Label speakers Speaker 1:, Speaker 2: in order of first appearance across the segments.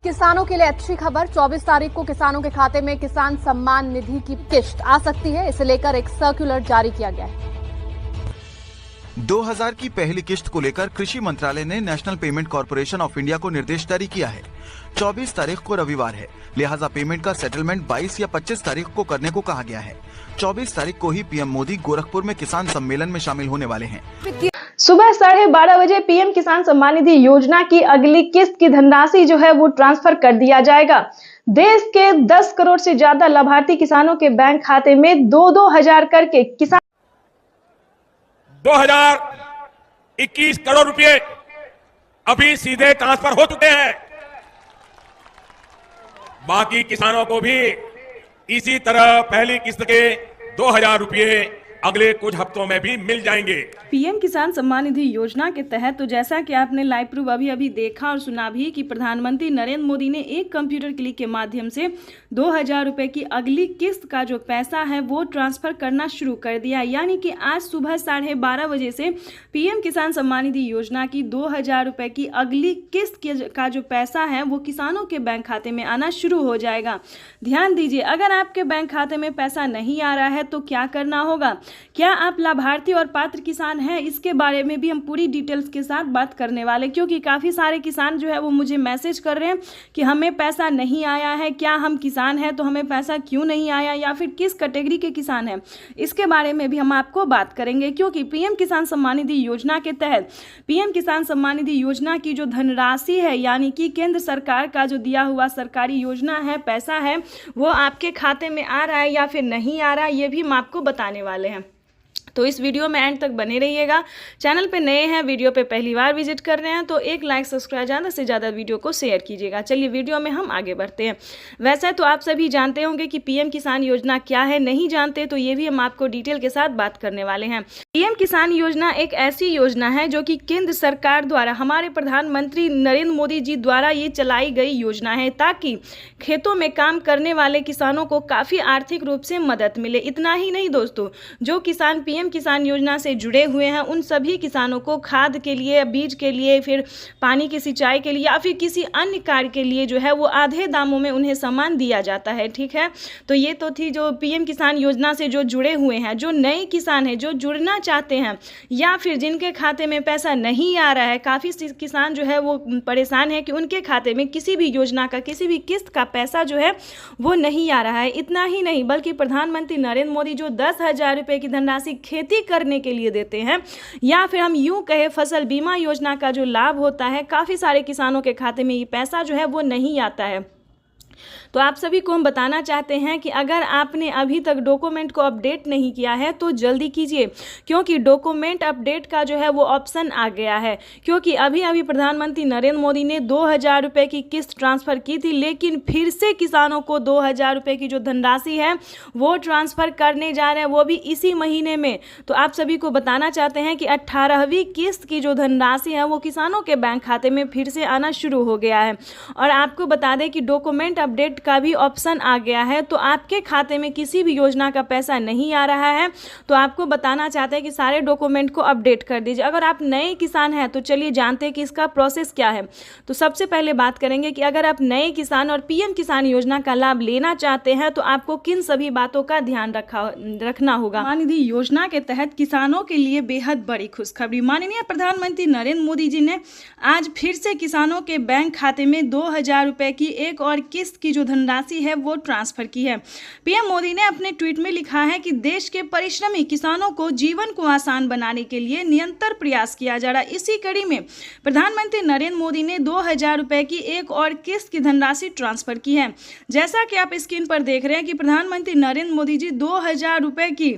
Speaker 1: किसानों के लिए अच्छी खबर। 24 तारीख को किसानों के खाते में किसान सम्मान निधि की किश्त आ सकती है। इसे लेकर एक सर्कुलर जारी किया गया है।
Speaker 2: 2000 की पहली किश्त को लेकर कृषि मंत्रालय ने national payment corporation of India को निर्देश जारी किया है। 24 तारीख को रविवार है, लिहाजा पेमेंट का सेटलमेंट 22 या 25 तारीख को करने को कहा गया है। 24 तारीख को ही पीएम मोदी गोरखपुर में किसान सम्मेलन में शामिल होने वाले हैं।
Speaker 3: सुबह 12:30 बजे पीएम किसान सम्मान निधि योजना की अगली किस्त की धनराशि जो है वो ट्रांसफर कर दिया जाएगा। देश के 10 करोड़ से ज्यादा लाभार्थी किसानों के बैंक खाते में 2-2 हजार करके किसान
Speaker 4: 2021 करोड़ रुपए अभी सीधे ट्रांसफर हो चुके हैं। बाकी किसानों को भी इसी तरह पहली किस्त के 2000 रुपए अगले कुछ हफ्तों में भी मिल जाएंगे।
Speaker 3: पीएम किसान सम्मान निधि योजना के तहत तो जैसा कि आपने लाइव प्रूफ अभी देखा और सुना भी कि प्रधानमंत्री नरेंद्र मोदी ने एक कंप्यूटर क्लिक के माध्यम से 2000 रुपए की अगली किस्त का जो पैसा है वो ट्रांसफर करना शुरू कर दिया। यानी कि आज सुबह 12:30 बजे से पीएम किसान सम्मान निधि योजना की 2000 रुपए की अगली किस्त का जो पैसा है वो किसानों के बैंक खाते में आना शुरू हो जाएगा। ध्यान दीजिए, अगर आपके बैंक खाते में पैसा नहीं आ रहा है तो क्या करना होगा, क्या आप लाभार्थी और पात्र किसान हैं, इसके बारे में भी हम पूरी डिटेल्स के साथ बात करने वाले, क्योंकि काफ़ी सारे किसान जो है वो मुझे मैसेज कर रहे हैं कि हमें पैसा नहीं आया है, क्या हम किसान हैं तो हमें पैसा क्यों नहीं आया, या फिर किस कैटेगरी के किसान हैं, इसके बारे में भी हम आपको बात करेंगे। क्योंकि पीएम किसान सम्मान निधि योजना के तहत पीएम किसान सम्मान निधि योजना की जो धनराशि है, यानी कि केंद्र सरकार का जो दिया हुआ सरकारी योजना है, पैसा है, वो आपके खाते में आ रहा है या फिर नहीं आ रहा है, ये भी हम आपको बताने वाले हैं। तो इस वीडियो में एंड तक बने रहिएगा। चैनल पे नए हैं, वीडियो पे पहली बार विजिट कर रहे हैं तो एक लाइक सब्सक्राइब, ज़्यादा से ज़्यादा वीडियो को शेयर कीजिएगा। चलिए वीडियो में हम आगे बढ़ते हैं। वैसे तो आप सभी जानते होंगे कि पीएम किसान योजना क्या है, नहीं जानते तो ये भी हम आपको डिटेल के साथ बात करने वाले हैं। पीएम किसान योजना एक ऐसी योजना है जो कि केंद्र सरकार द्वारा, हमारे प्रधानमंत्री नरेंद्र मोदी जी द्वारा ये चलाई गई योजना है, ताकि खेतों में काम करने वाले किसानों को काफ़ी आर्थिक रूप से मदद मिले। इतना ही नहीं दोस्तों, जो किसान पीएम किसान योजना से जुड़े हुए हैं उन सभी किसानों को खाद के लिए, बीज के लिए, फिर पानी की सिंचाई के लिए या फिर किसी अन्य कार्य के लिए जो है वो आधे दामों में उन्हें सामान दिया जाता है। ठीक है, तो ये तो थी जो पीएम किसान योजना से जो जुड़े हुए हैं। जो नए किसान हैं, जो जुड़ना चाहते हैं या फिर जिनके खाते में पैसा नहीं आ रहा है, काफ़ी किसान जो है वो परेशान है कि उनके खाते में किसी भी योजना का, किसी भी किस्त का पैसा जो है वो नहीं आ रहा है। इतना ही नहीं बल्कि प्रधानमंत्री नरेंद्र मोदी जो 10,000 रुपये की धनराशि खेती करने के लिए देते हैं, या फिर हम यूं कहें फसल बीमा योजना का जो लाभ होता है, काफ़ी सारे किसानों के खाते में ये पैसा जो है वो नहीं आता है। तो आप सभी को हम बताना चाहते हैं कि अगर आपने अभी तक डॉक्यूमेंट को अपडेट नहीं किया है तो जल्दी कीजिए, क्योंकि डॉक्यूमेंट अपडेट का जो है वो ऑप्शन आ गया है। क्योंकि अभी प्रधानमंत्री नरेंद्र मोदी ने 2000 रुपये की किस्त ट्रांसफ़र की थी, लेकिन फिर से किसानों को 2000 रुपये की जो धनराशि है वो ट्रांसफ़र करने जा रहे हैं, वो भी इसी महीने में। तो आप सभी को बताना चाहते हैं कि 18वीं किस्त की जो धनराशि है वो किसानों के बैंक खाते में फिर से आना शुरू हो गया है। और आपको बता दें कि डॉक्यूमेंट अपडेट का भी ऑप्शन आ गया है। तो आपके खाते में किसी भी योजना का पैसा नहीं आ रहा है तो आपको बताना चाहते हैं कि सारे डॉक्यूमेंट को अपडेट कर दीजिए। अगर आप नए किसान हैं तो चलिए जानते हैं कि इसका प्रोसेस क्या है। तो सबसे पहले बात करेंगे कि अगर आप नए किसान और पीएम किसान योजना का लाभ लेना चाहते हैं तो आपको किन सभी बातों का ध्यान रखना होगा। सम्मान निधि योजना के तहत किसानों के लिए बेहद बड़ी खुशखबरी। माननीय प्रधानमंत्री नरेंद्र मोदी जी ने आज फिर से किसानों के बैंक खाते में 2000 रुपये की एक और किस्त की जो धनराशि है वो ट्रांसफर की है। पीएम मोदी ने अपने ट्वीट में लिखा है कि देश के परिश्रमी किसानों को जीवन को आसान बनाने के लिए निरंतर प्रयास किया जा रहा है। इसी कड़ी में प्रधानमंत्री नरेंद्र मोदी ने 2000 रुपये की एक और किस्त की धनराशि ट्रांसफर की है। जैसा कि आप स्क्रीन पर देख रहे हैं कि प्रधानमंत्री नरेंद्र मोदी जी 2000 रुपये की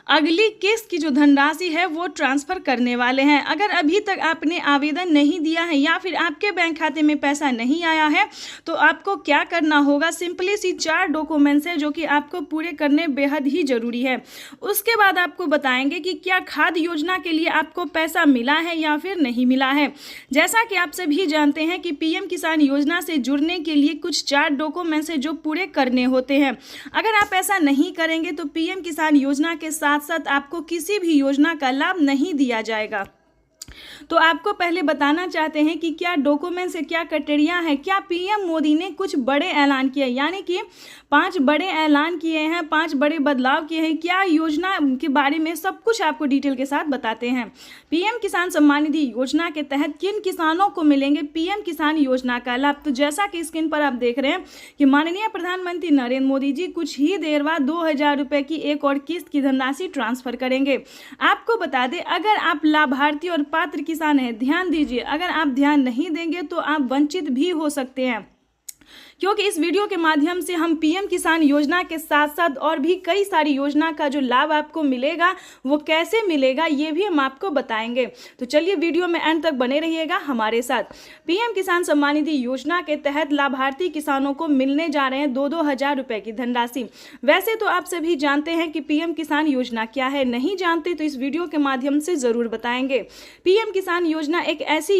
Speaker 3: अगली किस्त की जो धनराशि है वो ट्रांसफ़र करने वाले हैं। अगर अभी तक आपने आवेदन नहीं दिया है या फिर आपके बैंक खाते में पैसा नहीं आया है तो आपको क्या करना होगा, सिंपली सी 4 डॉक्यूमेंट्स हैं जो कि आपको पूरे करने बेहद ही ज़रूरी है। उसके बाद आपको बताएंगे कि क्या खाद योजना के लिए आपको पैसा मिला है या फिर नहीं मिला है। जैसा कि आप सभी जानते हैं कि पीएम किसान योजना से जुड़ने के लिए कुछ 4 डॉक्यूमेंट्स हैं जो पूरे करने होते हैं। अगर आप ऐसा नहीं करेंगे तो पीएम किसान योजना के साथ साथ आपको किसी भी योजना का लाभ नहीं दिया जाएगा। तो आपको पहले बताना चाहते हैं कि क्या डॉक्यूमेंट्स है, क्या क्राइटेरिया है, क्या पीएम मोदी ने कुछ बड़े ऐलान किए, यानी कि 5 बड़े ऐलान किए हैं, 5 बड़े बदलाव किए हैं, क्या योजना के बारे में सब कुछ आपको डिटेल के साथ बताते हैं। पीएम किसान सम्मान निधि योजना के तहत किन किसानों को मिलेंगे पीएम किसान योजना का लाभ। तो जैसा कि स्क्रीन पर आप देख रहे हैं कि माननीय प्रधानमंत्री नरेंद्र मोदी जी कुछ ही देर बाद 2000 रुपए की एक और किस्त की धनराशि ट्रांसफर करेंगे। आपको बता दें, अगर आप लाभार्थी और पात्र किसान हैं, ध्यान दीजिए, अगर आप ध्यान नहीं देंगे तो आप वंचित भी हो सकते हैं, क्योंकि इस वीडियो के माध्यम से हम पीएम किसान योजना के साथ साथ और भी कई सारी योजना का जो लाभ आपको मिलेगा वो कैसे मिलेगा ये भी हम आपको बताएंगे। तो चलिए वीडियो में एंड तक बने रहिएगा हमारे साथ। पीएम किसान सम्मान निधि योजना के तहत लाभार्थी किसानों को मिलने जा रहे हैं 2-2 हजार रुपए की धनराशि। वैसे तो आप सभी जानते हैं कि पीएम किसान योजना क्या है, नहीं जानते तो इस वीडियो के माध्यम से जरूर बताएंगे। पीएम किसान योजना एक ऐसी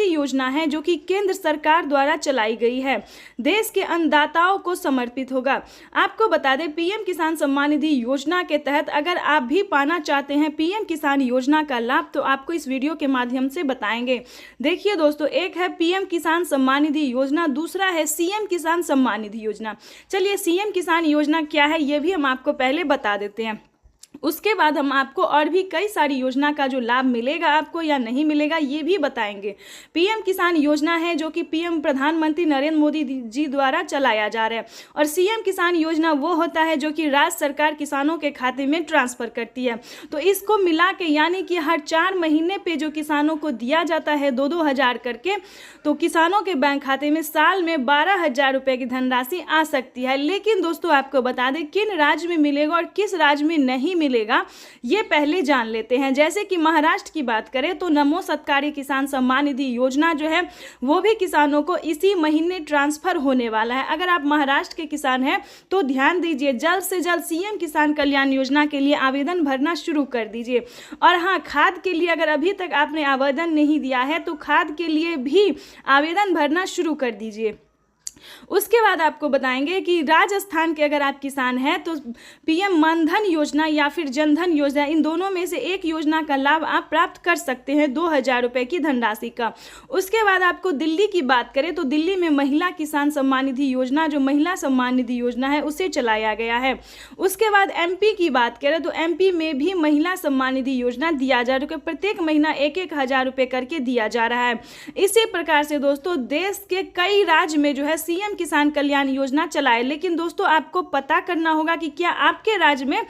Speaker 3: योजना है जो कि केंद्र सरकार द्वारा चलाई गई है, देश के अन्नदाताओं को समर्पित होगा। आपको बता दें, पीएम किसान सम्मान निधि योजना के तहत अगर आप भी पाना चाहते हैं पीएम किसान योजना का लाभ तो आपको इस वीडियो के माध्यम से बताएंगे। देखिए दोस्तों, एक है पीएम किसान सम्मान निधि योजना, दूसरा है सीएम किसान सम्मान निधि योजना। चलिए सीएम किसान योजना क्या है ये भी हम आपको पहले बता देते हैं, उसके बाद हम आपको और भी कई सारी योजना का जो लाभ मिलेगा आपको या नहीं मिलेगा ये भी बताएंगे। पीएम किसान योजना है जो कि पीएम प्रधानमंत्री नरेंद्र मोदी जी द्वारा चलाया जा रहा है, और सीएम किसान योजना वो होता है जो कि राज्य सरकार किसानों के खाते में ट्रांसफर करती है। तो इसको मिला के यानी कि हर 4 महीने पे जो किसानों को दिया जाता है 2-2 हजार करके, तो किसानों के बैंक खाते में साल में 12,000 रुपए की धनराशि आ सकती है। लेकिन दोस्तों आपको बता दें किन राज्य में मिलेगा और किस राज्य में नहीं मिलेगा ये पहले जान लेते हैं। जैसे कि महाराष्ट्र की बात करें तो नमो सत्कारी किसान सम्मान निधि योजना जो है वो भी किसानों को इसी महीने ट्रांसफर होने वाला है। अगर आप महाराष्ट्र के किसान हैं तो ध्यान दीजिए, जल्द से जल्द सीएम किसान कल्याण योजना के लिए आवेदन भरना शुरू कर दीजिए। और हाँ, खाद के लिए अगर अभी तक आपने आवेदन नहीं दिया है तो खाद के लिए भी आवेदन भरना शुरू कर दीजिए। उसके बाद आपको बताएंगे कि राजस्थान के अगर आप किसान हैं तो पीएम मनधन योजना या फिर जनधन योजना, इन दोनों में से एक योजना का लाभ आप प्राप्त कर सकते हैं 2,000 रुपए की धनराशि का। उसके बाद आपको दिल्ली की बात करें तो दिल्ली में महिला किसान सम्मान निधि योजना जो महिला सम्मान निधि योजना है उसे चलाया गया है। उसके बाद एमपी की बात करें तो एमपी में भी महिला सम्मान निधि योजना दिया जा रहा है, प्रत्येक महीना 1-1 हजार रुपए करके दिया जा रहा है। इसी प्रकार से दोस्तों देश के कई राज्य में जो है सीएम किसान कल्याण योजना चलाए। लेकिन दोस्तों आपको पता करना होगा कि क्या आपके राज्य में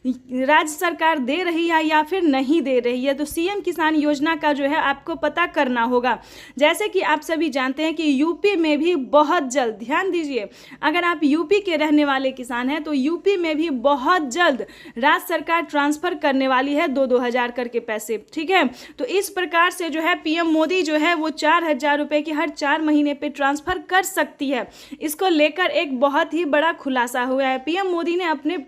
Speaker 3: राज्य सरकार दे रही है या फिर नहीं दे रही है। तो सीएम किसान योजना का जो है आपको पता करना होगा। जैसे कि आप सभी जानते हैं कि यूपी में भी बहुत जल्द, ध्यान दीजिए, अगर आप यूपी के रहने वाले किसान हैं तो यूपी में भी बहुत जल्द राज्य सरकार ट्रांसफर करने वाली है 2-2 हजार करके पैसे, ठीक है। तो इस प्रकार से जो है पीएम मोदी जो है वो 4,000 रुपए की हर 4 महीने पे ट्रांसफर कर सकती है। इसको लेकर एक बहुत ही बड़ा खुलासा हुआ है। पीएम मोदी ने अपने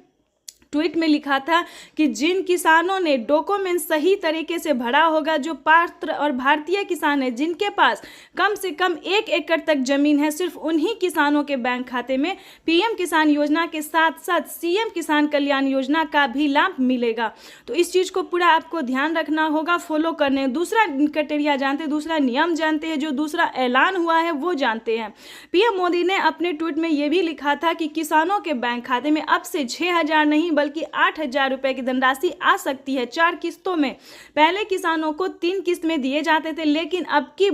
Speaker 3: ट्वीट में लिखा था कि जिन किसानों ने डॉक्यूमेंट सही तरीके से भरा होगा, जो पात्र और भारतीय किसान हैं जिनके पास कम से कम 1 एकड़ तक जमीन है, सिर्फ उन्हीं किसानों के बैंक खाते में पीएम किसान योजना के साथ साथ सीएम किसान कल्याण योजना का भी लाभ मिलेगा। तो इस चीज़ को पूरा आपको ध्यान रखना होगा, फॉलो करने। दूसरा क्राइटेरिया जानते हैं, दूसरा नियम जानते हैं, जो दूसरा ऐलान हुआ है वो जानते हैं। पीएम मोदी ने अपने ट्वीट में ये भी लिखा था कि किसानों के बैंक खाते में अब से 6,000 नहीं बल्कि 8,000 रुपए की धनराशि आ सकती है 4 किस्तों में। पहले किसानों को 3 किस्त में दिए जाते थे, लेकिन अब की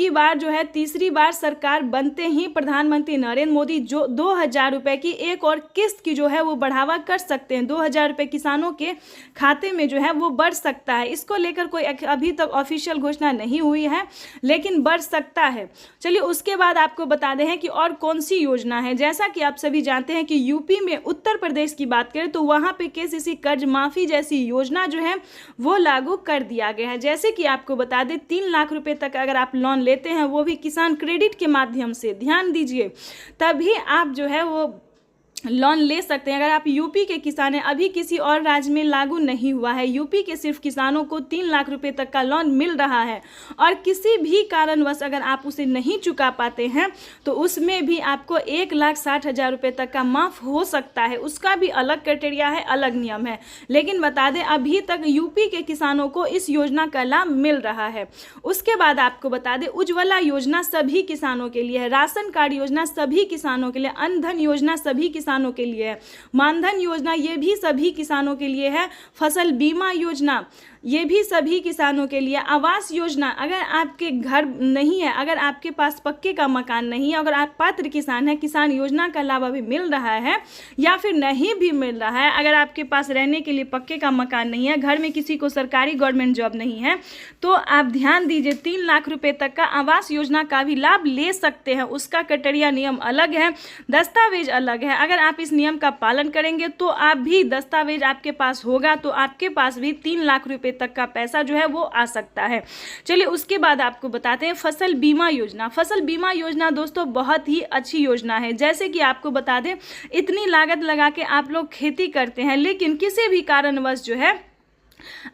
Speaker 3: बार जो है तीसरी बार सरकार बनते ही प्रधानमंत्री नरेंद्र मोदी जो 2,000 रुपए की एक और किस्त की जो है वो बढ़ावा कर सकते हैं। 2,000 रुपए किसानों के खाते में जो है वो बढ़ सकता है। इसको लेकर कोई अभी तक ऑफिशियल घोषणा नहीं हुई है, लेकिन बढ़ सकता है। चलिए उसके बाद आपको बता दें कि और कौन सी योजना है। जैसा कि आप सभी जानते हैं कि यूपी में, उत्तर प्रदेश की बात करें तो वहां पे केसीसी कर्ज माफी जैसी योजना जो है वो लागू कर दिया गया है। जैसे कि आपको बता दें 3 लाख रुपए तक अगर आप लोन लेते हैं वो भी किसान क्रेडिट के माध्यम से, ध्यान दीजिए, तभी आप जो है वो लोन ले सकते हैं। अगर आप यूपी के किसान हैं, अभी किसी और राज्य में लागू नहीं हुआ है, यूपी के सिर्फ किसानों को 3 लाख रुपए तक का लोन मिल रहा है और किसी भी कारणवश अगर आप उसे नहीं चुका पाते हैं तो उसमें भी आपको 1,60,000 रुपये तक का माफ़ हो सकता है। उसका भी अलग क्राइटेरिया है, अलग नियम है। लेकिन बता दें अभी तक यूपी के किसानों को इस योजना का लाभ मिल रहा है। उसके बाद आपको बता दें उज्ज्वला योजना सभी किसानों के लिए है, राशन कार्ड योजना सभी किसानों के लिए, अन्न धन योजना सभी किसानों के लिए है, मानधन योजना ये भी सभी किसानों के लिए है, फसल बीमा योजना ये भी सभी किसानों के लिए, आवास योजना अगर आपके घर नहीं है, अगर आपके पास पक्के का मकान नहीं है, अगर आप पात्र किसान हैं, किसान योजना का लाभ अभी मिल रहा है या फिर नहीं भी मिल रहा है, अगर आपके पास रहने के लिए पक्के का मकान नहीं है, घर में किसी को सरकारी गवर्नमेंट जॉब नहीं है, तो आप ध्यान दीजिए 3 लाख रुपए तक का आवास योजना का भी लाभ ले सकते हैं। उसका क्राइटेरिया नियम अलग है, दस्तावेज अलग है। अगर आप इस नियम का पालन करेंगे तो आप भी दस्तावेज आपके पास होगा तो आपके पास भी 3 लाख रुपए तक का पैसा जो है वो आ सकता है। चलिए उसके बाद आपको बताते हैं फसल बीमा योजना। फसल बीमा योजना दोस्तों बहुत ही अच्छी योजना है। जैसे कि आपको बता दें इतनी लागत लगा के आप लोग खेती करते हैं लेकिन किसी भी कारणवश जो है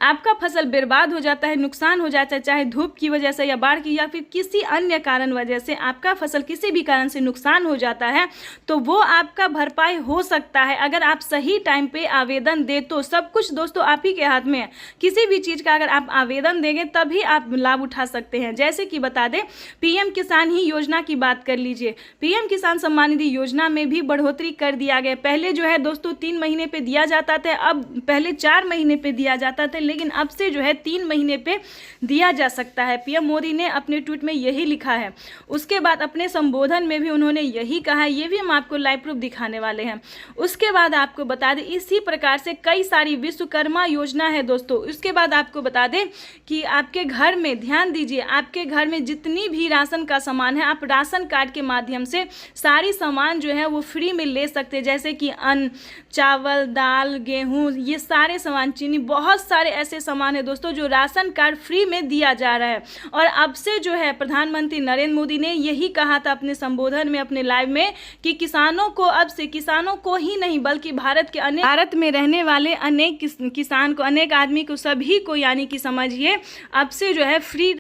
Speaker 3: आपका फसल बर्बाद हो जाता है, नुकसान हो जाता है, चाहे धूप की वजह से या बाढ़ की या फिर किसी अन्य कारण वजह से आपका फसल किसी भी कारण से नुकसान हो जाता है तो वो आपका भरपाई हो सकता है अगर आप सही टाइम पे आवेदन दे तो। सब कुछ दोस्तों आप ही के हाथ में है, किसी भी चीज़ का अगर आप आवेदन देंगे तभी आप लाभ उठा सकते हैं। जैसे कि बता दें पीएम किसान ही योजना की बात कर लीजिए, पीएम किसान सम्मान निधि योजना में भी बढ़ोतरी कर दिया गया। पहले जो है दोस्तों 3 महीने पे दिया जाता था, अब पहले 4 महीने पे दिया जाता था लेकिन अब से जो है 3 महीने पे दिया जा सकता है। पीएम मोदी ने अपने ट्वीट में यही लिखा है। उसके बाद अपने संबोधन में भी उन्होंने यही कहा है, ये भी हम आपको लाइव प्रूफ दिखाने वाले हैं। उसके बाद आपको बता दें इसी प्रकार से कई सारी विश्वकर्मा योजना है दोस्तों। उसके बाद आपको बता दें कि आपके घर में ध्यान दीजिए, आपके घर में जितनी भी राशन का सामान है आप राशन कार्ड के माध्यम से सारी सामान जो है वो फ्री में ले सकते हैं। जैसे कि अन्न, चावल, दाल, गेहूँ, ये सारे सामान, चीनी, बहुत सारे ऐसे सामान है दोस्तों जो राशन कार्ड फ्री में दिया जा रहा है। और अब से जो है प्रधानमंत्री नरेंद्र मोदी ने यही कहा था अपने संबोधन में, अपने लाइव में, कि किसानों को अब से, किसानों को ही नहीं बल्कि भारत में रहने वाले अनेक किसान को, अनेक आदमी को, सभी को यानी कि समझिए अब से जो है फ्री